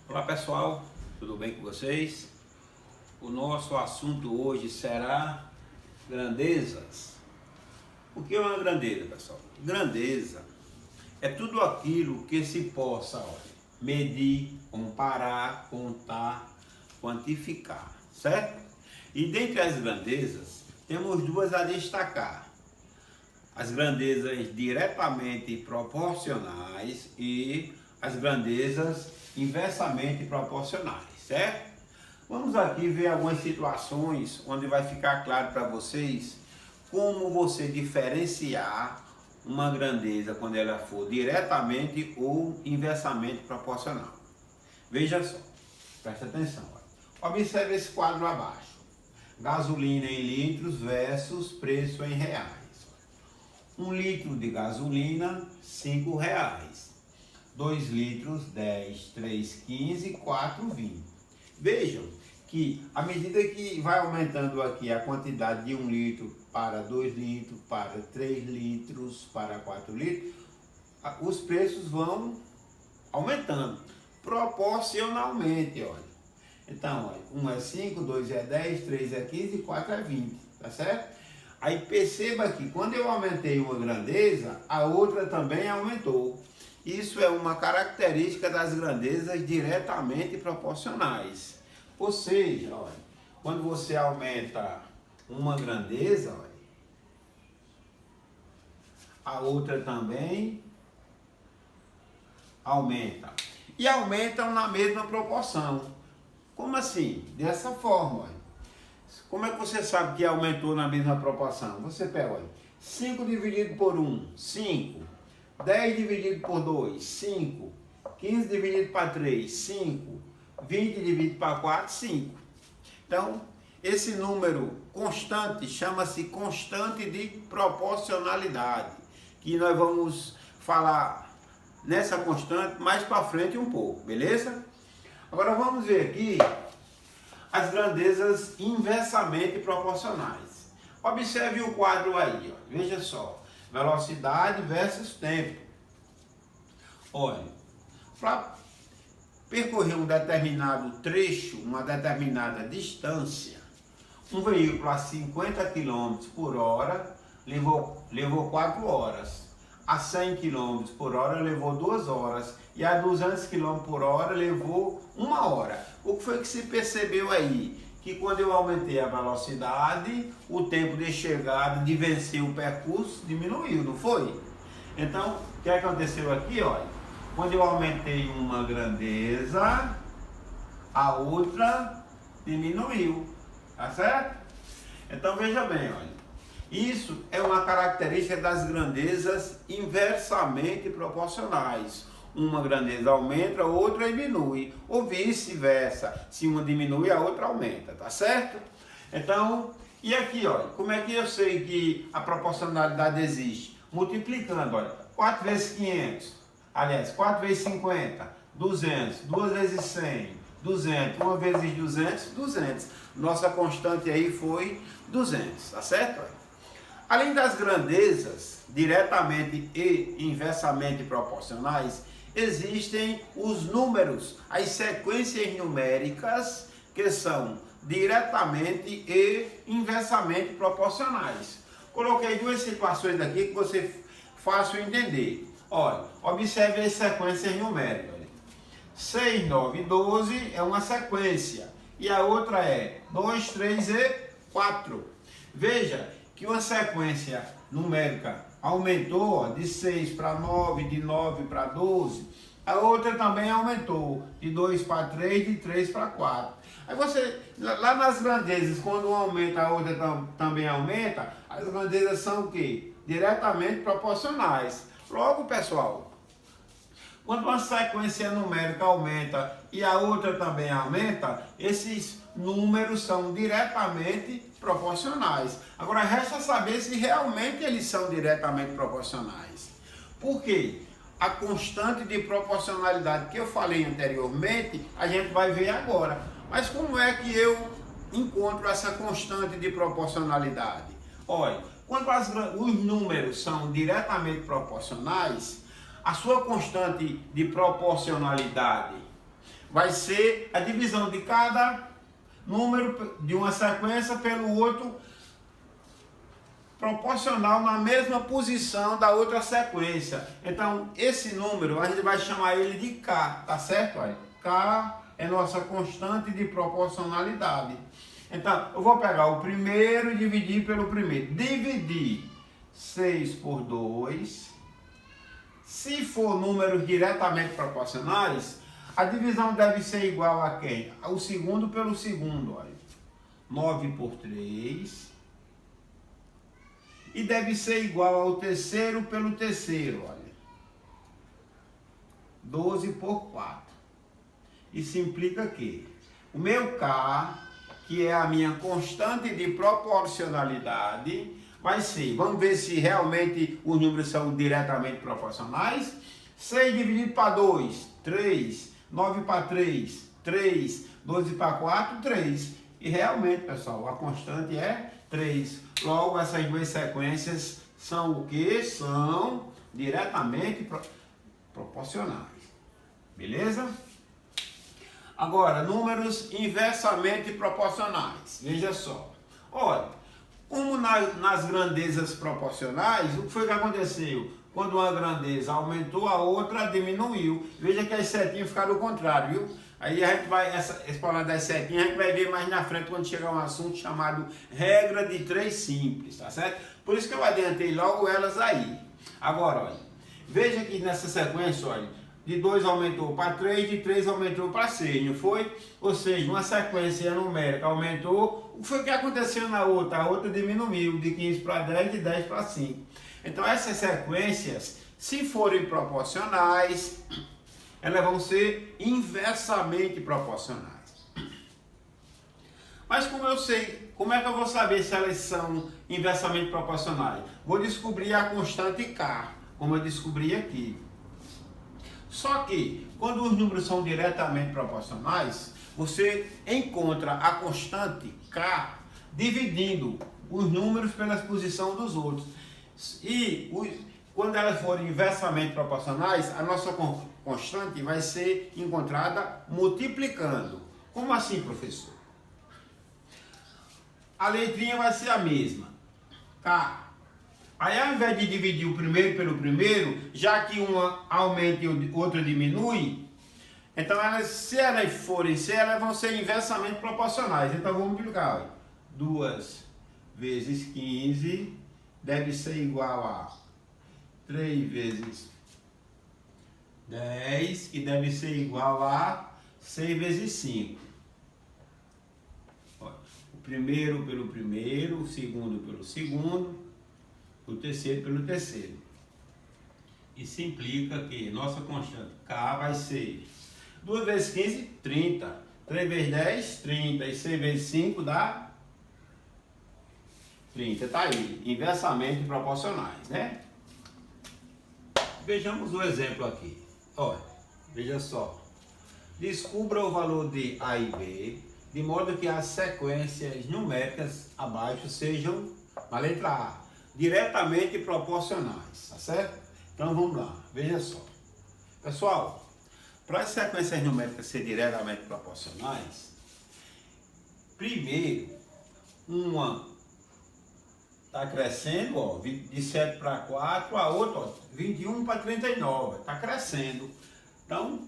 Olá pessoal, tudo bem com vocês? O nosso assunto hoje será grandezas. O que é uma grandeza, pessoal? Grandeza é tudo aquilo que se possa medir, comparar, contar, quantificar, certo? E dentre as grandezas, temos duas a destacar. As grandezas diretamente proporcionais e as grandezas inversamente proporcionais, certo? Vamos aqui ver algumas situações onde vai ficar claro para vocês como você diferenciar uma grandeza quando ela for diretamente ou inversamente proporcional. Veja só, presta atenção. Observe esse quadro abaixo. Gasolina em litros versus preço em reais. 1 litro de gasolina, R$5. 2 litros, 10, 3, 15, 4, 20. Vejam que à medida que vai aumentando aqui a quantidade de 1 litro para 2 litros, para 3 litros, para 4 litros, os preços vão aumentando proporcionalmente, olha. Então, olha, 1 é 5, 2 é 10, 3 é 15 e 4 é 20, tá certo? Aí perceba que quando eu aumentei uma grandeza, a outra também aumentou. Isso é uma característica das grandezas diretamente proporcionais. Ou seja, olha, quando você aumenta uma grandeza, olha, a outra também aumenta. E aumentam na mesma proporção. Como assim? Dessa forma, olha. Como é que você sabe que aumentou na mesma proporção? Você pega, olha, 5 dividido por 1, 5. 10 dividido por 2, 5. 15 dividido para 3, 5. 20 dividido para 4, 5. Então, esse número constante chama-se constante de proporcionalidade, que nós vamos falar nessa constante mais para frente um pouco, beleza? Agora vamos ver aqui as grandezas inversamente proporcionais. Observe o quadro aí, ó. Veja só, velocidade versus tempo. Olha, para percorrer um determinado trecho, uma determinada distância, um veículo a 50 km por hora levou 4 horas. A 100 km por hora levou 2 horas. E a 200 km por hora levou 1 hora. O que foi que se percebeu aí? Que quando eu aumentei a velocidade, o tempo de chegada, de vencer o percurso, diminuiu, não foi? Então, o que aconteceu aqui? Olha, quando eu aumentei uma grandeza, a outra diminuiu, tá certo? Então, veja bem, olha, isso é uma característica das grandezas inversamente proporcionais. Uma grandeza aumenta, a outra diminui, ou vice-versa. Se uma diminui, a outra aumenta, tá certo? Então, e aqui, olha, como é que eu sei que a proporcionalidade existe? Multiplicando, olha, 4 vezes 500, aliás, 4 vezes 50, 200, 2 vezes 100, 200, 1 vezes 200, 200. Nossa constante aí foi 200, tá certo? Além das grandezas diretamente e inversamente proporcionais, existem os números, as sequências numéricas que são diretamente e inversamente proporcionais. Coloquei duas situações aqui que você fácil entender. Olha, observe as sequências numéricas. 6, 9, 12 é uma sequência e a outra é 2, 3 e 4. Veja que uma sequência numérica aumentou de 6 para 9, de 9 para 12. A outra também aumentou de 2 para 3, de 3 para 4. Aí você, lá nas grandezas, quando um aumenta, a outra também aumenta, as grandezas são o quê? Diretamente proporcionais. Logo, pessoal, quando uma sequência numérica aumenta e a outra também aumenta, esses números são diretamente proporcionais. Agora, resta saber se realmente eles são diretamente proporcionais. Por quê? A constante de proporcionalidade que eu falei anteriormente, a gente vai ver agora. Mas como é que eu encontro essa constante de proporcionalidade? Olha, quando os números são diretamente proporcionais, a sua constante de proporcionalidade vai ser a divisão de cada número de uma sequência pelo outro, proporcional na mesma posição da outra sequência. Então, esse número a gente vai chamar ele de K, tá certo? Olha, K é nossa constante de proporcionalidade. Então, eu vou pegar o primeiro e dividir pelo primeiro. Dividir 6 por 2. Se for números diretamente proporcionais, a divisão deve ser igual a quem? O segundo pelo segundo, olha. 9 por 3. E deve ser igual ao terceiro pelo terceiro, olha. 12 por 4. Isso implica que o meu K, que é a minha constante de proporcionalidade, vai ser, vamos ver se realmente os números são diretamente proporcionais. 6 dividido para 2, 3. 9 para 3, 3. 12 para 4, 3. E realmente, pessoal, a constante é 3. Logo, essas duas sequências são o que? São diretamente proporcionais. Beleza? Agora, números inversamente proporcionais. Veja só. Olha, como nas grandezas proporcionais, o que foi que aconteceu? Quando uma grandeza aumentou, a outra diminuiu. Veja que as setinhas ficaram ao contrário, viu? Aí a gente vai, esse problema das setinhas, a gente vai ver mais na frente quando chegar um assunto chamado regra de 3 simples, tá certo? Por isso que eu adiantei logo elas aí. Agora, olha, veja que nessa sequência, olha, de 2 aumentou para 3, de 3 aumentou para 6, não foi? Ou seja, uma sequência numérica aumentou, o que foi que aconteceu na outra? A outra diminuiu, de 15 para 10, de 10 para 5. Então essas sequências, se forem proporcionais, elas vão ser inversamente proporcionais. Mas como eu sei, como é que eu vou saber se elas são inversamente proporcionais? Vou descobrir a constante K, como eu descobri aqui. Só que, quando os números são diretamente proporcionais, você encontra a constante K dividindo os números pela posição dos outros. E quando elas forem inversamente proporcionais, a nossa constante vai ser encontrada multiplicando. Como assim, professor? A letrinha vai ser a mesma, K. Aí, ao invés de dividir o primeiro pelo primeiro, já que uma aumenta e outra diminui, então se elas vão ser inversamente proporcionais. Então vamos multiplicar. 2 vezes 15 deve ser igual a 3 vezes 10, que deve ser igual a 6 vezes 5. Olha, o primeiro pelo primeiro, o segundo pelo segundo, o terceiro pelo terceiro. Isso implica que nossa constante K vai ser 2 vezes 15, 30. 3 vezes 10, 30. E 6 vezes 5 dá 30. Está aí, inversamente proporcionais, né? Vejamos o exemplo aqui. Olha, veja só. Descubra o valor de A e B, de modo que as sequências numéricas abaixo sejam, na letra A, diretamente proporcionais, tá certo? Então vamos lá, veja só. Pessoal, para as sequências numéricas serem diretamente proporcionais, primeiro, uma está crescendo, ó, de 7 para 4, a outra, ó, 21 para 39, está crescendo. Então,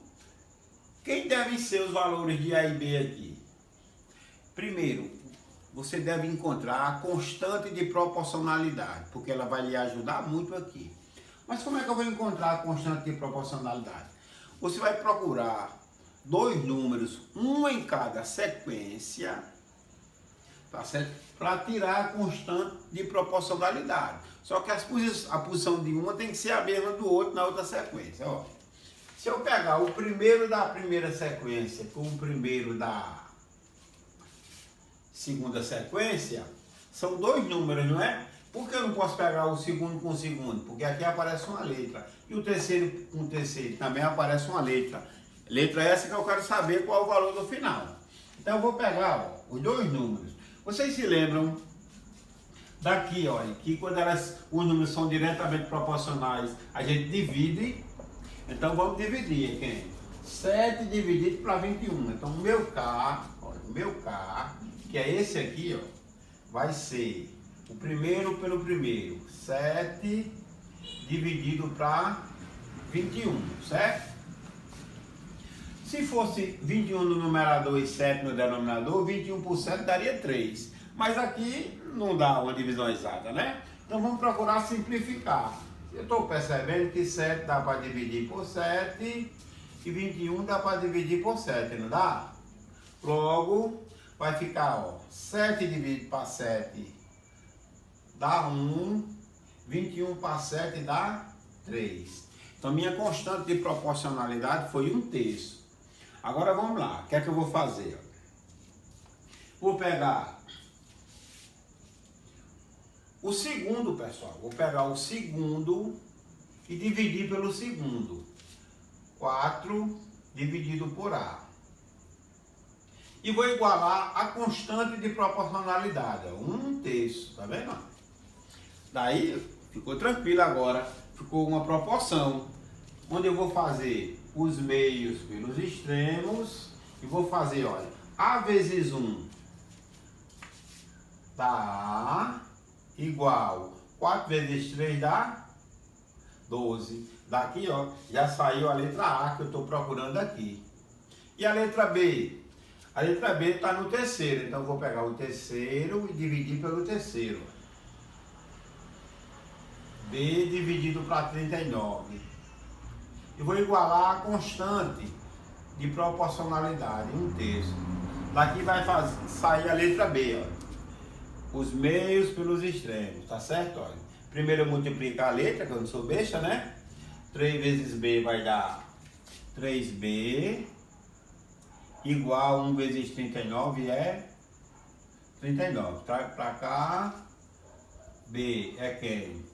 quem devem ser os valores de A e B aqui? Primeiro, você deve encontrar a constante de proporcionalidade, porque ela vai lhe ajudar muito aqui. Mas como é que eu vou encontrar a constante de proporcionalidade? Você vai procurar dois números, um em cada sequência, tá certo? Para tirar a constante de proporcionalidade. Só que a posição de uma tem que ser a mesma do outro na outra sequência. Ó. Se eu pegar o primeiro da primeira sequência com o primeiro da segunda sequência, são dois números, não é? Por que eu não posso pegar o segundo com o segundo? Porque aqui aparece uma letra. E o terceiro com o terceiro também aparece uma letra. Letra essa que eu quero saber qual é o valor do final. Então eu vou pegar, ó, os dois números. Vocês se lembram daqui, olha, que quando os números são diretamente proporcionais, a gente divide. Então vamos dividir, quem? 7 dividido para 21. Então, o meu K, olha, o meu K, que é esse aqui, ó, vai ser o primeiro pelo primeiro. 7 dividido para 21, certo? Se fosse 21 no numerador e 7 no denominador, 21 por 7 daria 3. Mas aqui não dá uma divisão exata, né? Então vamos procurar simplificar. Eu estou percebendo que 7 dá para dividir por 7 e 21 dá para dividir por 7, não dá? Logo, vai ficar, ó, 7 dividido para 7 dá 1, 21 para 7 dá 3. Então minha constante de proporcionalidade foi 1/3. Agora vamos lá, o que é que eu vou fazer? Vou pegar o segundo, pessoal. Vou pegar o segundo e dividir pelo segundo. 4 dividido por A. E vou igualar a constante de proporcionalidade. 1/3, tá vendo? Daí ficou tranquilo agora. Ficou uma proporção. Onde eu vou fazer os meios pelos extremos. E vou fazer, olha, A vezes 1 dá igual 4 vezes 3 dá 12. Daqui, ó, já saiu a letra A que eu estou procurando aqui. E a letra B? A letra B está no terceiro. Então eu vou pegar o terceiro e dividir pelo terceiro. B dividido para 39. E vou igualar a constante de proporcionalidade, 1/3. Daqui vai sair a letra B, ó. Os meios pelos extremos, tá certo? Olha. Primeiro eu multiplico a letra, que eu não sou besta, né? 3 vezes B vai dar 3B, igual 1 vezes 39 é 39. Trago para cá, B é quem?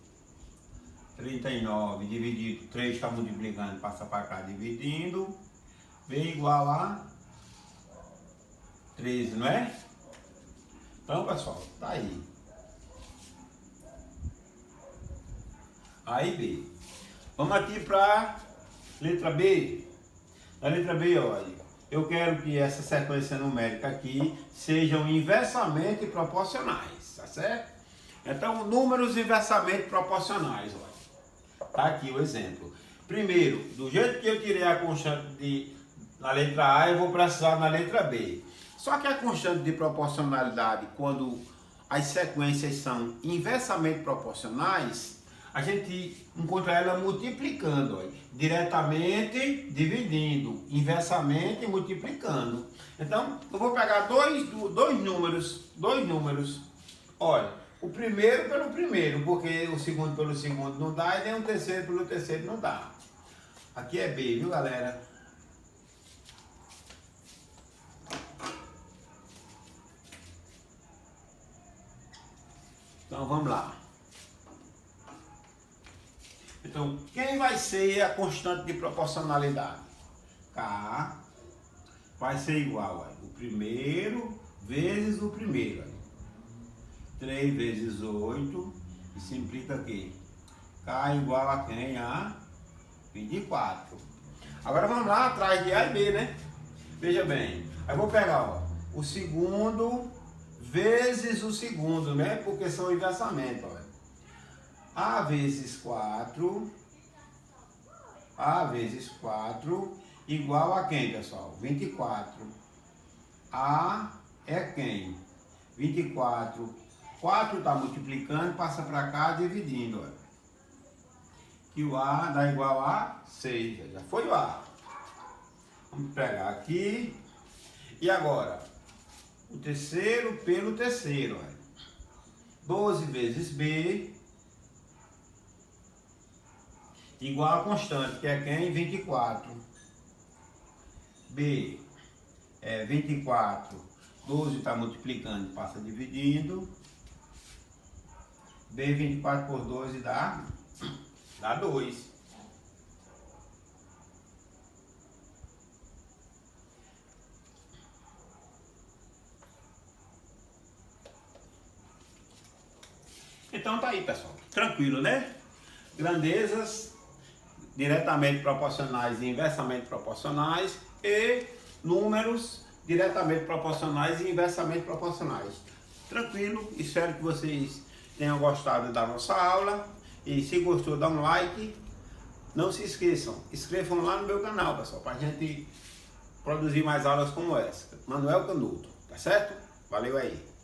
39 dividido, 3 está multiplicando, passa para cá dividindo, B igual a 13, não é? Então, pessoal, tá aí. A e B. Vamos aqui para letra B. Na letra B, olha, eu quero que essa sequência numérica aqui sejam inversamente proporcionais, tá certo? Então, números inversamente proporcionais, olha. Tá aqui o exemplo. Primeiro, do jeito que eu tirei a constante na letra A, eu vou precisar na letra B. Só que a constante de proporcionalidade, quando as sequências são inversamente proporcionais, a gente encontra ela multiplicando, ó, diretamente dividindo, inversamente multiplicando. Então, eu vou pegar dois números. Olha, o primeiro pelo primeiro, porque o segundo pelo segundo não dá, e nem o terceiro pelo terceiro não dá. Aqui é B, viu, galera? Então, vamos lá. Então, quem vai ser a constante de proporcionalidade? K vai ser igual o primeiro vezes o primeiro. 3 vezes 8, e se implica aqui. K igual a quem? A 24. Agora vamos lá atrás de A e B, né? Veja bem, aí eu vou pegar, ó, o segundo vezes o segundo, né? Porque são inversamente, ó. A vezes 4, A vezes 4, igual a quem, pessoal? 24. A é quem? 24. 4 está multiplicando, passa para cá dividindo, ó. Que o A dá igual a 6, já foi o A. Vamos pegar aqui. E agora? O terceiro pelo terceiro, ó. 12 vezes B, igual a constante, que é quem? 24. B é 24. 12 está multiplicando, passa dividindo. B 24 por 12 dá 2. Então tá aí, pessoal. Tranquilo, né? Grandezas diretamente proporcionais e inversamente proporcionais e números diretamente proporcionais e inversamente proporcionais. Tranquilo, espero que vocês tenham gostado da nossa aula e se gostou, dá um like. Não se esqueçam, inscrevam lá no meu canal, pessoal, para a gente produzir mais aulas como essa. Manuel Canuto, tá certo? Valeu aí!